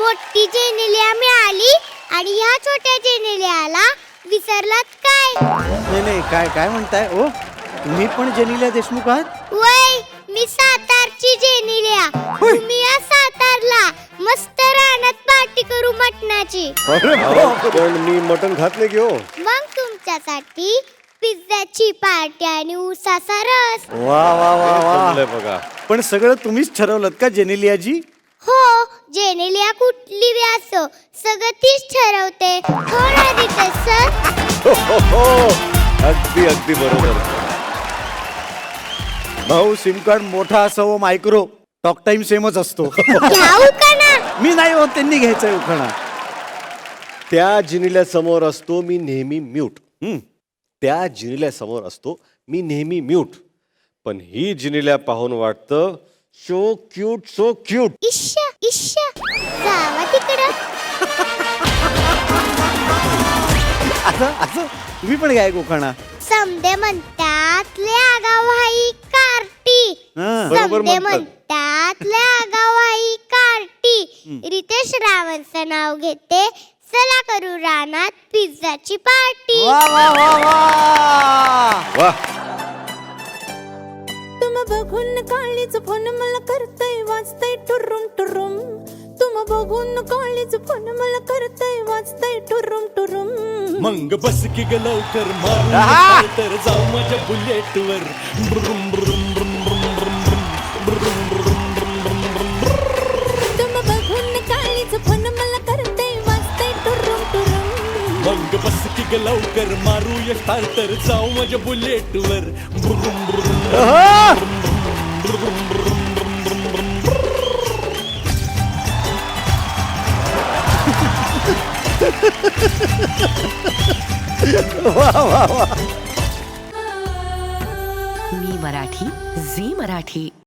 मोठी जेनेलिया मिळाली आणि ह्या छोट्या जेनेलियाला विसरलात काय? नाही नाही, काय काय म्हणताय ओ? तुम्ही पण जेनिलिया देशमुख आहात? वय, मी सातारची जेनेलिया. तुम्ही या सातारला मस्त रानात पार्टी करू मटणाची. पण मी मटण खात नाही घेऊ. मग तुमच्यासाठी पिझ्झाची पार्टी आणि ऊसाचा रस. वा वा वा वा. चांगलंय बघा. पण सगळं तुम्हीच ठरवलं का जेनेलियाजी? हो, जेनेलिया कुठली बी असो, सगळं तीच ठरवते. हो ना रितेश सर? अगदी अगदी बरोबर. भाऊ, सिम कार्ड मोठा असावं मायक्रो, टॉक टाइम सेमच असतो. घ्याऊ का ना? मी नाही हो, त्यांनी घ्यायचंय उखाणा. त्या जिनील्या समोर असतो मी नेहमी म्यूट. त्या जिनील्या समोर असतो मी नेहमी म्यूट. पण ही जिनील्या पाहून वाटतं सो क्यूट, सो क्यूट. इश्शा इश्शा, जावा तिकडं. असं असं तुम्ही पण घ्या एक उखाणा. समदे म्हणतात ले आगाव हाई कार्टी. हा. बरोबर समदे म्हणतात. म्हणतात ले आगाव हाई कार्टी. रितेश रावणचं नाव घेते. चला करू रानात पिझ्झाची पार्टी. वा वा वा वा. वा. तुम बघून काळीच फोन मला करतय वाजतय टुरुम टुरुम. तुम बघून काळीच फोन मला करतय वाजतय टुरुम टुरुम. मंग बस की ग लवकर मारून तर जाऊ माझ्या बुलेट वर. तुम बघून काळीच फोन मला करतय वाजतय टुरुम टुरुम. मंग बस की ग लवकर मारूया तर जाऊ माझ्या बुलेट वर. मी मराठी, झी मराठी.